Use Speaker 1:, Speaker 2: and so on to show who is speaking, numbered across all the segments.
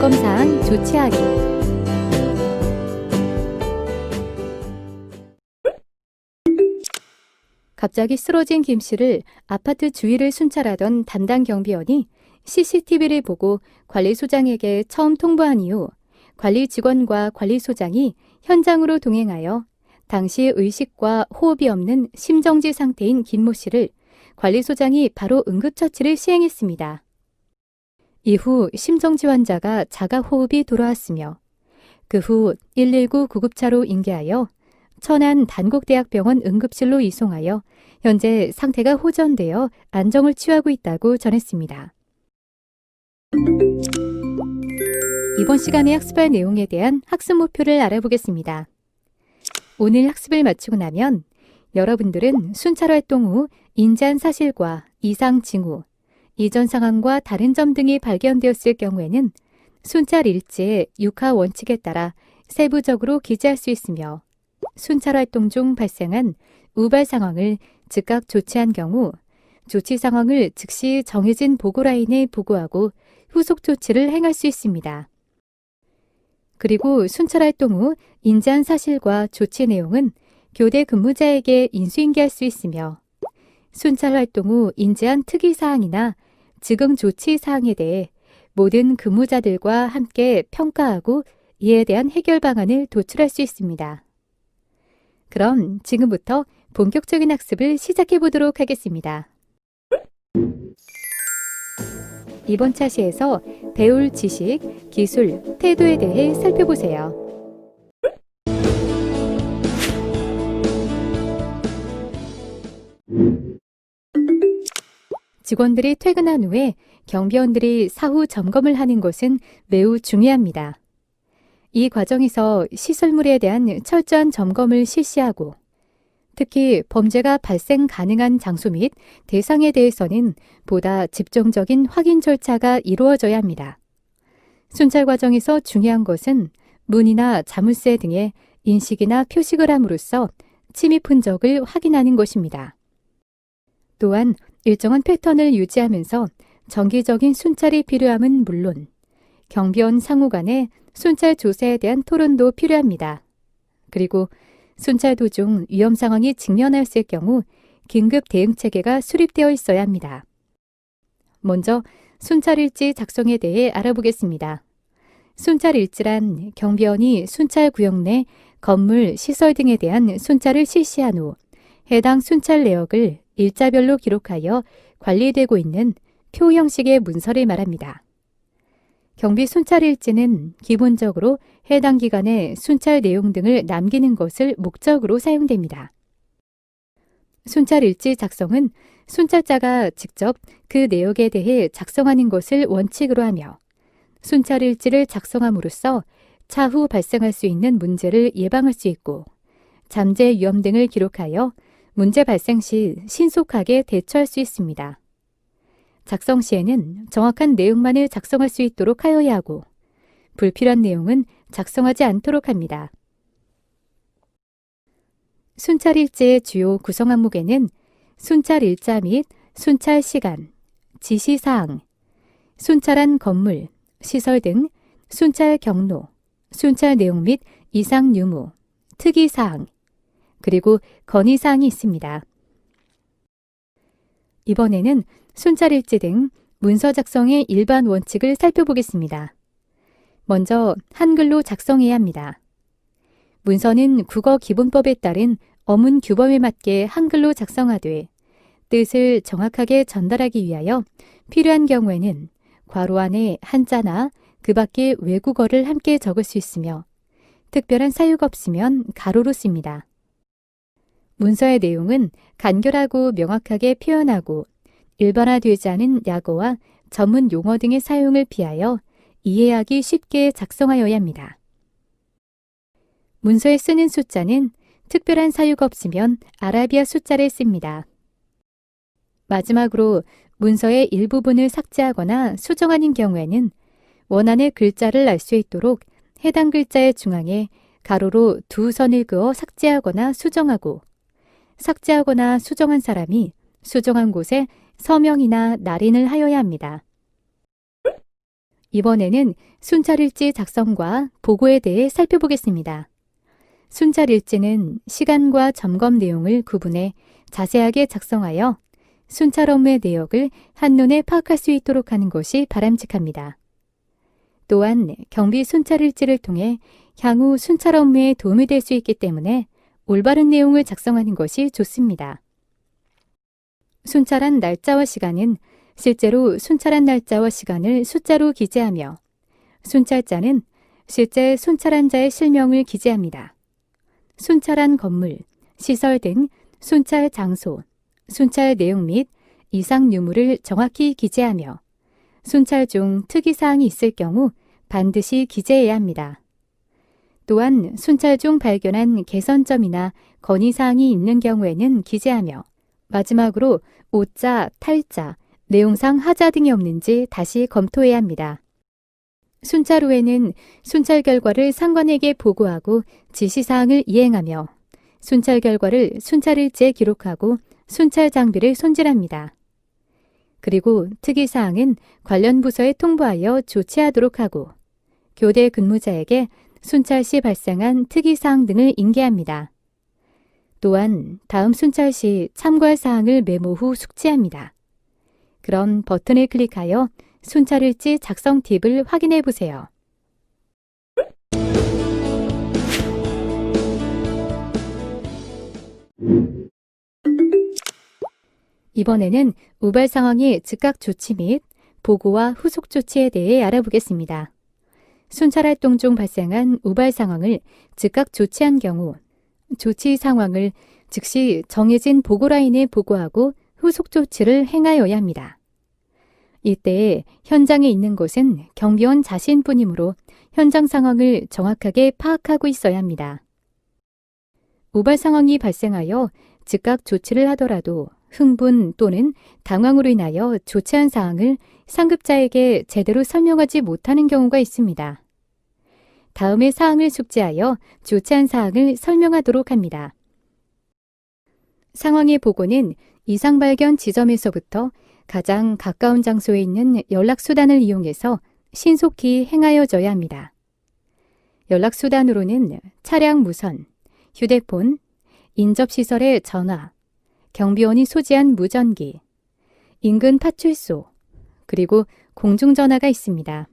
Speaker 1: 점검사항 조치하기. 갑자기 쓰러진 김 씨를 아파트 주위를 순찰하던 담당 경비원이 CCTV를 보고 관리소장에게 처음 통보한 이후 관리 직원과 관리소장이 현장으로 동행하여 당시 의식과 호흡이 없는 심정지 상태인 김모 씨를 관리소장이 바로 응급처치를 시행했습니다. 이후 심정지 환자가 자가호흡이 돌아왔으며 그 후 119 구급차로 인계하여 천안 단국대학병원 응급실로 이송하여 현재 상태가 호전되어 안정을 취하고 있다고 전했습니다. 이번 시간에 학습할 내용에 대한 학습 목표를 알아보겠습니다. 오늘 학습을 마치고 나면 여러분들은 순찰활동 후 인지한 사실과 이상 징후, 이전 상황과 다른 점 등이 발견되었을 경우에는 순찰 일지의 6하 원칙에 따라 세부적으로 기재할 수 있으며 순찰활동 중 발생한 우발 상황을 즉각 조치한 경우 조치 상황을 즉시 정해진 보고라인에 보고하고 후속 조치를 행할 수 있습니다. 그리고 순찰활동 후 인지한 사실과 조치 내용은 교대 근무자에게 인수인계할 수 있으며 순찰활동 후 인지한 특이사항이나 즉응 조치 사항에 대해 모든 근무자들과 함께 평가하고 이에 대한 해결 방안을 도출할 수 있습니다. 그럼 지금부터 본격적인 학습을 시작해 보도록 하겠습니다. 이번 차시에서 배울 지식, 기술, 태도에 대해 살펴보세요. 직원들이 퇴근한 후에 경비원들이 사후 점검을 하는 것은 매우 중요합니다. 이 과정에서 시설물에 대한 철저한 점검을 실시하고 특히 범죄가 발생 가능한 장소 및 대상에 대해서는 보다 집중적인 확인 절차가 이루어져야 합니다. 순찰 과정에서 중요한 것은 문이나 자물쇠 등의 인식이나 표식을 함으로써 침입 흔적을 확인하는 것입니다. 또한 일정한 패턴을 유지하면서 정기적인 순찰이 필요함은 물론 경비원 상호 간의 순찰 조사에 대한 토론도 필요합니다. 그리고 순찰 도중 위험 상황이 직면하였을 경우 긴급 대응 체계가 수립되어 있어야 합니다. 먼저 순찰 일지 작성에 대해 알아보겠습니다. 순찰 일지란 경비원이 순찰 구역 내 건물, 시설 등에 대한 순찰을 실시한 후 해당 순찰 내역을 일자별로 기록하여 관리되고 있는 표 형식의 문서를 말합니다. 경비 순찰 일지는 기본적으로 해당 기간의 순찰 내용 등을 남기는 것을 목적으로 사용됩니다. 순찰 일지 작성은 순찰자가 직접 그 내역에 대해 작성하는 것을 원칙으로 하며 순찰 일지를 작성함으로써 차후 발생할 수 있는 문제를 예방할 수 있고 잠재 위험 등을 기록하여 문제 발생 시 신속하게 대처할 수 있습니다. 작성 시에는 정확한 내용만을 작성할 수 있도록 하여야 하고 불필요한 내용은 작성하지 않도록 합니다. 순찰 일지의 주요 구성 항목에는 순찰 일자 및 순찰 시간, 지시사항, 순찰한 건물, 시설 등 순찰 경로, 순찰 내용 및 이상 유무, 특이사항, 그리고 건의사항이 있습니다. 이번에는 순찰 일지 등 문서 작성의 일반 원칙을 살펴보겠습니다. 먼저 한글로 작성해야 합니다. 문서는 국어기본법에 따른 어문 규범에 맞게 한글로 작성하되 뜻을 정확하게 전달하기 위하여 필요한 경우에는 괄호 안에 한자나 그 밖의 외국어를 함께 적을 수 있으며 특별한 사유가 없으면 가로로 씁니다. 문서의 내용은 간결하고 명확하게 표현하고 일반화되지 않은 약어와 전문 용어 등의 사용을 피하여 이해하기 쉽게 작성하여야 합니다. 문서에 쓰는 숫자는 특별한 사유가 없으면 아라비아 숫자를 씁니다. 마지막으로 문서의 일부분을 삭제하거나 수정하는 경우에는 원안의 글자를 알 수 있도록 해당 글자의 중앙에 가로로 두 선을 그어 삭제하거나 수정하고 삭제하거나 수정한 사람이 수정한 곳에 서명이나 날인을 하여야 합니다. 이번에는 순찰일지 작성과 보고에 대해 살펴보겠습니다. 순찰일지는 시간과 점검 내용을 구분해 자세하게 작성하여 순찰 업무의 내역을 한눈에 파악할 수 있도록 하는 것이 바람직합니다. 또한 경비 순찰일지를 통해 향후 순찰 업무에 도움이 될 수 있기 때문에 올바른 내용을 작성하는 것이 좋습니다. 순찰한 날짜와 시간은 실제로 순찰한 날짜와 시간을 숫자로 기재하며 순찰자는 실제 순찰한 자의 실명을 기재합니다. 순찰한 건물, 시설 등 순찰 장소, 순찰 내용 및 이상 유무를 정확히 기재하며 순찰 중 특이사항이 있을 경우 반드시 기재해야 합니다. 또한 순찰 중 발견한 개선점이나 건의사항이 있는 경우에는 기재하며 마지막으로 오자, 탈자, 내용상 하자 등이 없는지 다시 검토해야 합니다. 순찰 후에는 순찰 결과를 상관에게 보고하고 지시사항을 이행하며 순찰 결과를 순찰일지에 기록하고 순찰 장비를 손질합니다. 그리고 특이사항은 관련 부서에 통보하여 조치하도록 하고 교대 근무자에게 순찰 시 발생한 특이사항 등을 인계합니다. 또한 다음 순찰 시 참고할 사항을 메모 후 숙지합니다. 그럼 버튼을 클릭하여 순찰일지 작성 팁을 확인해 보세요. 이번에는 우발 상황의 즉각 조치 및 보고와 후속 조치에 대해 알아보겠습니다. 순찰 활동 중 발생한 우발 상황을 즉각 조치한 경우 조치 상황을 즉시 정해진 보고 라인에 보고하고 후속 조치를 행하여야 합니다. 이때 현장에 있는 곳은 경비원 자신뿐이므로 현장 상황을 정확하게 파악하고 있어야 합니다. 우발 상황이 발생하여 즉각 조치를 하더라도 흥분 또는 당황으로 인하여 조치한 사항을 상급자에게 제대로 설명하지 못하는 경우가 있습니다. 다음에 사항을 숙지하여 조치한 사항을 설명하도록 합니다. 상황의 보고는 이상 발견 지점에서부터 가장 가까운 장소에 있는 연락수단을 이용해서 신속히 행하여져야 합니다. 연락수단으로는 차량 무선, 휴대폰, 인접시설의 전화, 경비원이 소지한 무전기, 인근 파출소, 그리고 공중전화가 있습니다.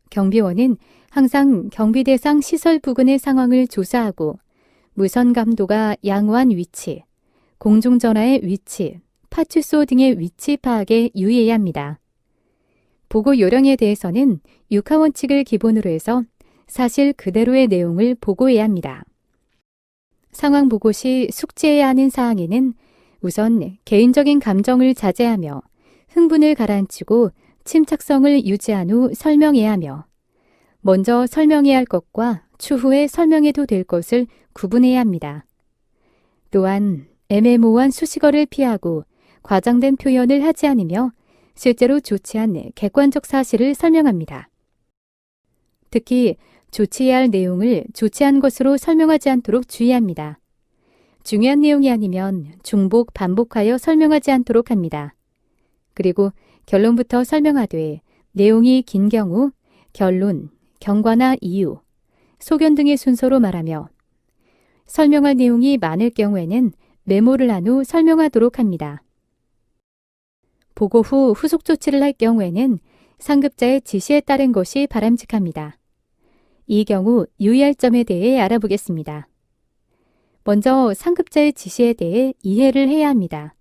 Speaker 1: 경비원은 항상 경비 대상 시설 부근의 상황을 조사하고 무선 감도가 양호한 위치, 공중전화의 위치, 파출소 등의 위치 파악에 유의해야 합니다. 보고 요령에 대해서는 육하 원칙을 기본으로 해서 사실 그대로의 내용을 보고해야 합니다. 상황 보고 시 숙지해야 하는 사항에는 우선 개인적인 감정을 자제하며 흥분을 가라앉히고 침착성을 유지한 후 설명해야 하며 먼저 설명해야 할 것과 추후에 설명해도 될 것을 구분해야 합니다. 또한 애매모호한 수식어를 피하고 과장된 표현을 하지 않으며 실제로 조치한 객관적 사실을 설명합니다. 특히 조치해야 할 내용을 조치한 것으로 설명하지 않도록 주의합니다. 중요한 내용이 아니면 중복, 반복하여 설명하지 않도록 합니다. 그리고 결론부터 설명하되 내용이 긴 경우 결론, 경과나 이유, 소견 등의 순서로 말하며 설명할 내용이 많을 경우에는 메모를 한 후 설명하도록 합니다. 보고 후 후속 조치를 할 경우에는 상급자의 지시에 따른 것이 바람직합니다. 이 경우 유의할 점에 대해 알아보겠습니다. 먼저 상급자의 지시에 대해 이해를 해야 합니다.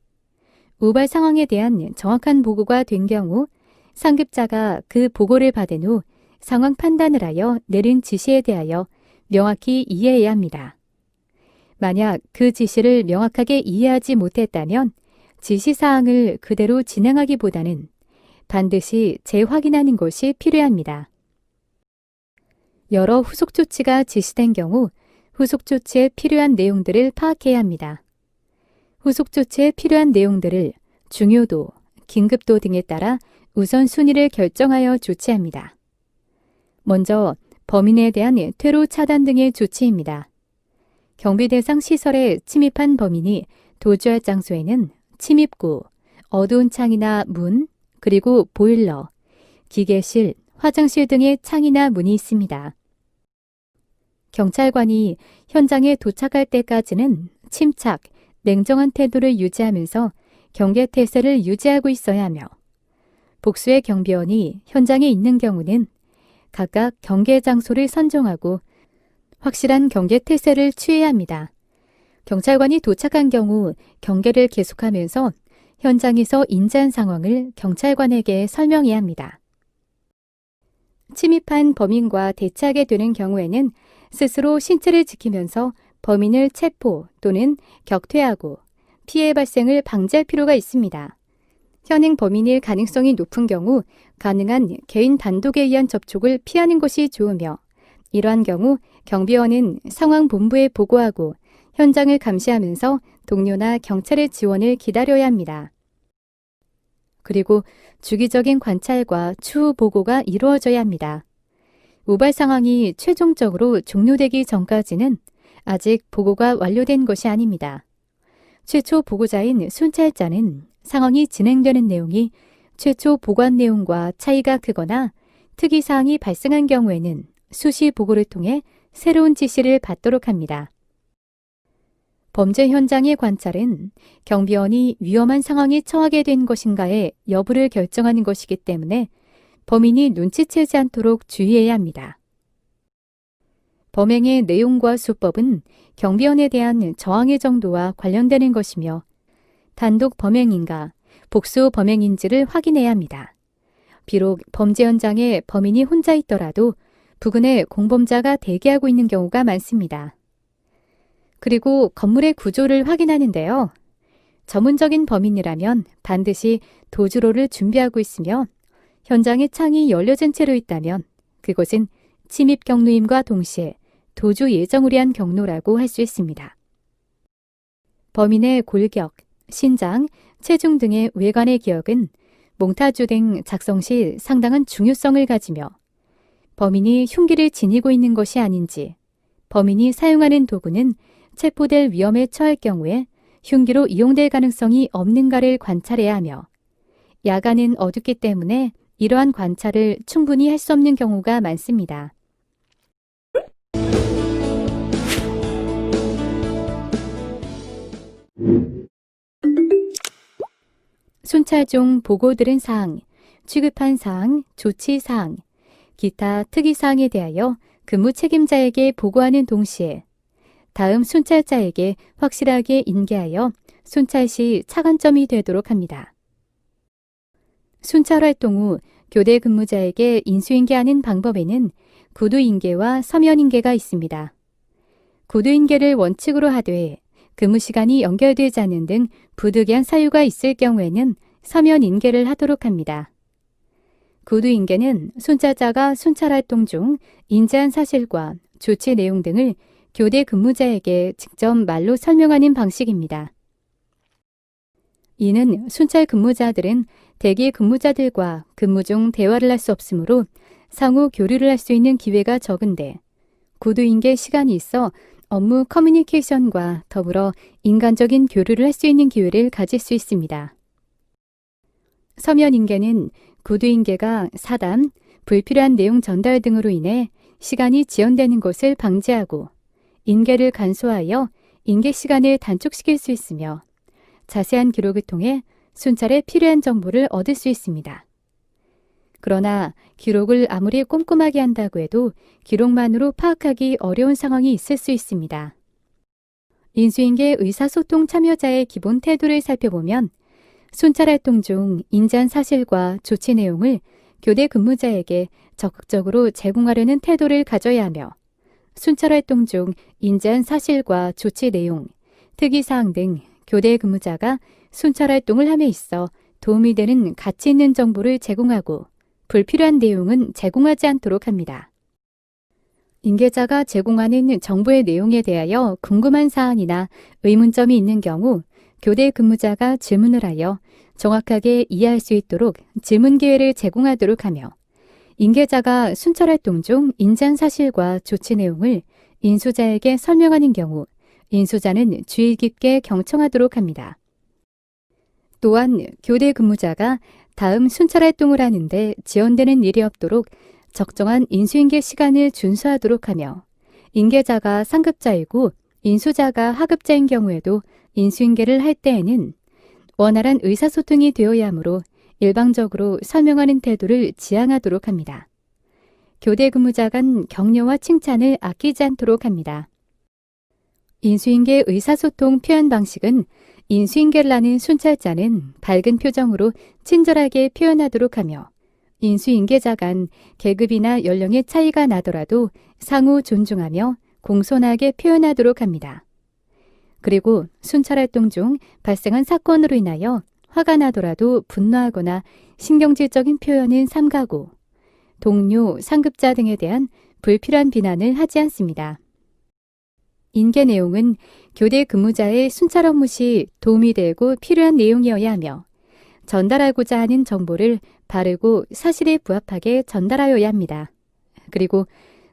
Speaker 1: 우발 상황에 대한 정확한 보고가 된 경우 상급자가 그 보고를 받은 후 상황 판단을 하여 내린 지시에 대하여 명확히 이해해야 합니다. 만약 그 지시를 명확하게 이해하지 못했다면 지시사항을 그대로 진행하기보다는 반드시 재확인하는 것이 필요합니다. 여러 후속 조치가 지시된 경우 후속 조치에 필요한 내용들을 파악해야 합니다. 후속 조치에 필요한 내용들을 중요도, 긴급도 등에 따라 우선순위를 결정하여 조치합니다. 먼저 범인에 대한 퇴로 차단 등의 조치입니다. 경비 대상 시설에 침입한 범인이 도주할 장소에는 침입구, 어두운 창이나 문, 그리고 보일러, 기계실, 화장실 등의 창이나 문이 있습니다. 경찰관이 현장에 도착할 때까지는 침착, 냉정한 태도를 유지하면서 경계태세를 유지하고 있어야 하며 복수의 경비원이 현장에 있는 경우는 각각 경계 장소를 선정하고 확실한 경계태세를 취해야 합니다. 경찰관이 도착한 경우 경계를 계속하면서 현장에서 인지한 상황을 경찰관에게 설명해야 합니다. 침입한 범인과 대치하게 되는 경우에는 스스로 신체를 지키면서 범인을 체포 또는 격퇴하고 피해 발생을 방지할 필요가 있습니다. 현행 범인일 가능성이 높은 경우 가능한 개인 단독에 의한 접촉을 피하는 것이 좋으며 이러한 경우 경비원은 상황본부에 보고하고 현장을 감시하면서 동료나 경찰의 지원을 기다려야 합니다. 그리고 주기적인 관찰과 추후 보고가 이루어져야 합니다. 우발 상황이 최종적으로 종료되기 전까지는 아직 보고가 완료된 것이 아닙니다. 최초 보고자인 순찰자는 상황이 진행되는 내용이 최초 보고한 내용과 차이가 크거나 특이사항이 발생한 경우에는 수시 보고를 통해 새로운 지시를 받도록 합니다. 범죄 현장의 관찰은 경비원이 위험한 상황에 처하게 된 것인가의 여부를 결정하는 것이기 때문에 범인이 눈치채지 않도록 주의해야 합니다. 범행의 내용과 수법은 경비원에 대한 저항의 정도와 관련되는 것이며 단독 범행인가 복수 범행인지를 확인해야 합니다. 비록 범죄 현장에 범인이 혼자 있더라도 부근에 공범자가 대기하고 있는 경우가 많습니다. 그리고 건물의 구조를 확인하는데요. 전문적인 범인이라면 반드시 도주로를 준비하고 있으며 현장에 창이 열려진 채로 있다면 그곳은 침입 경로임과 동시에 도주 예정을 위한 경로라고 할 수 있습니다. 범인의 골격, 신장, 체중 등의 외관의 기억은 몽타주 등 작성 시 상당한 중요성을 가지며 범인이 흉기를 지니고 있는 것이 아닌지, 범인이 사용하는 도구는 체포될 위험에 처할 경우에 흉기로 이용될 가능성이 없는가를 관찰해야 하며 야간은 어둡기 때문에 이러한 관찰을 충분히 할 수 없는 경우가 많습니다. 순찰 중 보고들은 사항, 취급한 사항, 조치 사항, 기타 특이 사항에 대하여 근무 책임자에게 보고하는 동시에 다음 순찰자에게 확실하게 인계하여 순찰 시 차관점이 되도록 합니다. 순찰 활동 후 교대 근무자에게 인수인계하는 방법에는 구두인계와 서면인계가 있습니다. 구두인계를 원칙으로 하되 근무 시간이 연결되지 않는 등 부득이한 사유가 있을 경우에는 서면인계를 하도록 합니다. 구두인계는 순찰자가 순찰 활동 중 인지한 사실과 조치 내용 등을 교대 근무자에게 직접 말로 설명하는 방식입니다. 이는 순찰 근무자들은 대기 근무자들과 근무 중 대화를 할 수 없으므로 상호 교류를 할 수 있는 기회가 적은데 구두인계 시간이 있어 업무 커뮤니케이션과 더불어 인간적인 교류를 할 수 있는 기회를 가질 수 있습니다. 서면인계는 구두인계가 사담, 불필요한 내용 전달 등으로 인해 시간이 지연되는 것을 방지하고 인계를 간소하여 인계 시간을 단축시킬 수 있으며 자세한 기록을 통해 순찰에 필요한 정보를 얻을 수 있습니다. 그러나 기록을 아무리 꼼꼼하게 한다고 해도 기록만으로 파악하기 어려운 상황이 있을 수 있습니다. 인수인계 의사소통 참여자의 기본 태도를 살펴보면 순찰 활동 중 인지한 사실과 조치 내용을 교대 근무자에게 적극적으로 제공하려는 태도를 가져야 하며 순찰 활동 중 인지한 사실과 조치 내용, 특이사항 등 교대 근무자가 순찰 활동을 함에 있어 도움이 되는 가치 있는 정보를 제공하고 불필요한 내용은 제공하지 않도록 합니다. 인계자가 제공하는 정보의 내용에 대하여 궁금한 사항이나 의문점이 있는 경우 교대 근무자가 질문을 하여 정확하게 이해할 수 있도록 질문 기회를 제공하도록 하며 인계자가 순찰 활동 중 인지한 사실과 조치 내용을 인수자에게 설명하는 경우 인수자는 주의 깊게 경청하도록 합니다. 또한 교대 근무자가 다음 순찰 활동을 하는데 지연되는 일이 없도록 적정한 인수인계 시간을 준수하도록 하며 인계자가 상급자이고 인수자가 하급자인 경우에도 인수인계를 할 때에는 원활한 의사소통이 되어야 하므로 일방적으로 설명하는 태도를 지향하도록 합니다. 교대 근무자 간 격려와 칭찬을 아끼지 않도록 합니다. 인수인계 의사소통 표현 방식은 인수인계를 하는 순찰자는 밝은 표정으로 친절하게 표현하도록 하며 인수인계자 간 계급이나 연령의 차이가 나더라도 상호 존중하며 공손하게 표현하도록 합니다. 그리고 순찰활동 중 발생한 사건으로 인하여 화가 나더라도 분노하거나 신경질적인 표현은 삼가고 동료, 상급자 등에 대한 불필요한 비난을 하지 않습니다. 인계 내용은 교대 근무자의 순찰 업무 시 도움이 되고 필요한 내용이어야 하며 전달하고자 하는 정보를 바르고 사실에 부합하게 전달하여야 합니다. 그리고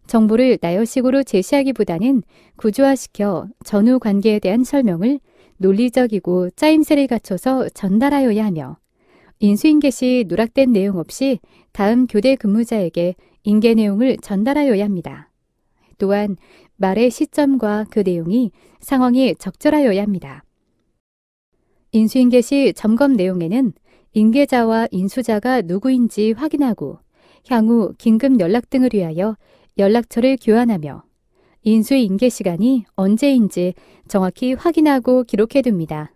Speaker 1: 정보를 나열식으로 제시하기보다는 구조화시켜 전후 관계에 대한 설명을 논리적이고 짜임새를 갖춰서 전달하여야 하며 인수인계 시 누락된 내용 없이 다음 교대 근무자에게 인계 내용을 전달하여야 합니다. 또한 말의 시점과 그 내용이 상황에 적절하여야 합니다. 인수인계 시 점검 내용에는 인계자와 인수자가 누구인지 확인하고 향후 긴급 연락 등을 위하여 연락처를 교환하며 인수인계 시간이 언제인지 정확히 확인하고 기록해둡니다.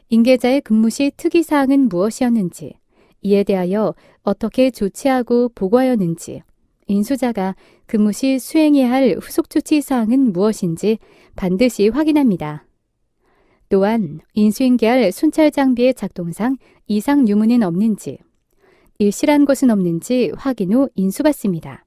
Speaker 1: 인계자의 근무 시 특이사항은 무엇이었는지, 이에 대하여 어떻게 조치하고 보고하였는지, 인수자가 근무 시 수행해야 할 후속 조치 사항은 무엇인지 반드시 확인합니다. 또한 인수인계할 순찰 장비의 작동상 이상 유무는 없는지, 일실한 것은 없는지 확인 후 인수받습니다.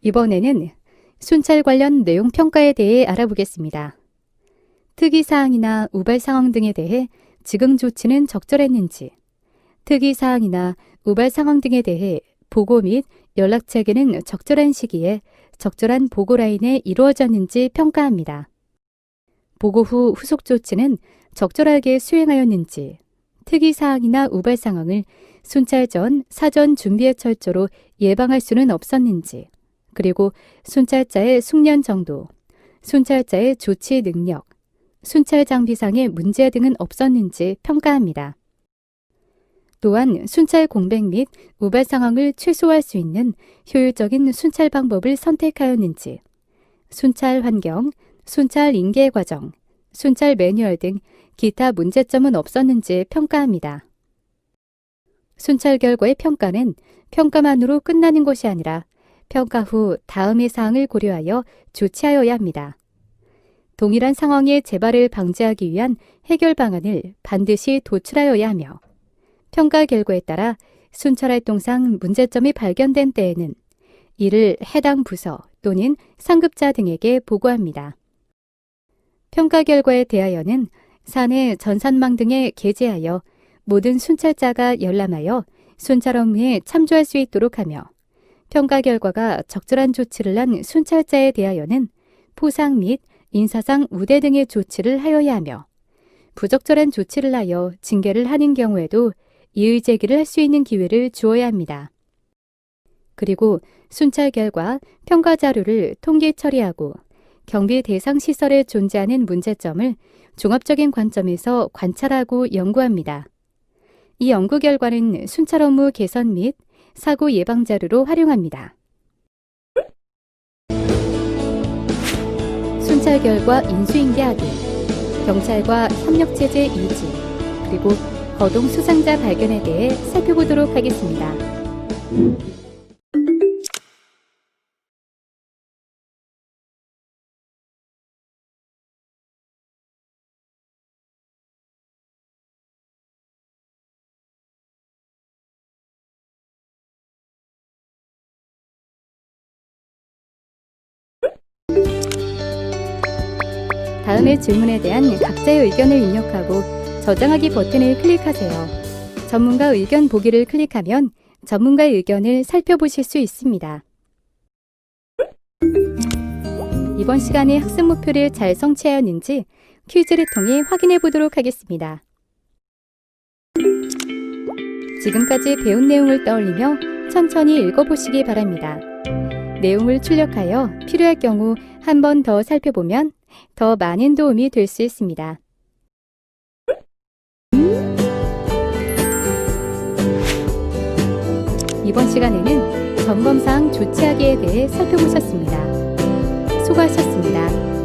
Speaker 1: 이번에는 순찰 관련 내용 평가에 대해 알아보겠습니다. 특이사항이나 우발상황 등에 대해 지금 조치는 적절했는지, 특이사항이나 우발상황 등에 대해 보고 및 연락체계는 적절한 시기에 적절한 보고 라인에 이루어졌는지 평가합니다. 보고 후 후속 조치는 적절하게 수행하였는지, 특이사항이나 우발상황을 순찰 전 사전 준비의 철저로 예방할 수는 없었는지, 그리고 순찰자의 숙련 정도, 순찰자의 조치 능력, 순찰 장비상의 문제 등은 없었는지 평가합니다. 또한 순찰 공백 및 우발 상황을 최소화할 수 있는 효율적인 순찰 방법을 선택하였는지, 순찰 환경, 순찰 인계 과정, 순찰 매뉴얼 등 기타 문제점은 없었는지 평가합니다. 순찰 결과의 평가는 평가만으로 끝나는 것이 아니라 평가 후 다음의 사항을 고려하여 조치하여야 합니다. 동일한 상황의 재발을 방지하기 위한 해결 방안을 반드시 도출하여야 하며 평가 결과에 따라 순찰 활동상 문제점이 발견된 때에는 이를 해당 부서 또는 상급자 등에게 보고합니다. 평가 결과에 대하여는 사내 전산망 등에 게재하여 모든 순찰자가 열람하여 순찰 업무에 참조할 수 있도록 하며 평가 결과가 적절한 조치를 한 순찰자에 대하여는 포상 및 인사상 우대 등의 조치를 하여야 하며 부적절한 조치를 하여 징계를 하는 경우에도 이의 제기를 할 수 있는 기회를 주어야 합니다. 그리고 순찰 결과 평가 자료를 통계 처리하고 경비 대상 시설에 존재하는 문제점을 종합적인 관점에서 관찰하고 연구합니다. 이 연구 결과는 순찰 업무 개선 및 사고 예방 자료로 활용합니다. 순찰 결과 인수인계하기, 경찰과 협력체제 유지, 그리고 거동 수상자 발견에 대해 살펴보도록 하겠습니다. 다음의 질문에 대한 각자의 의견을 입력하고 저장하기 버튼을 클릭하세요. 전문가 의견 보기를 클릭하면 전문가의 의견을 살펴보실 수 있습니다. 이번 시간에 학습 목표를 잘 성취하였는지 퀴즈를 통해 확인해 보도록 하겠습니다. 지금까지 배운 내용을 떠올리며 천천히 읽어보시기 바랍니다. 내용을 출력하여 필요할 경우 한 번 더 살펴보면 더 많은 도움이 될 수 있습니다. 이번 시간에는 점검사항 조치하기에 대해 살펴보셨습니다. 수고하셨습니다.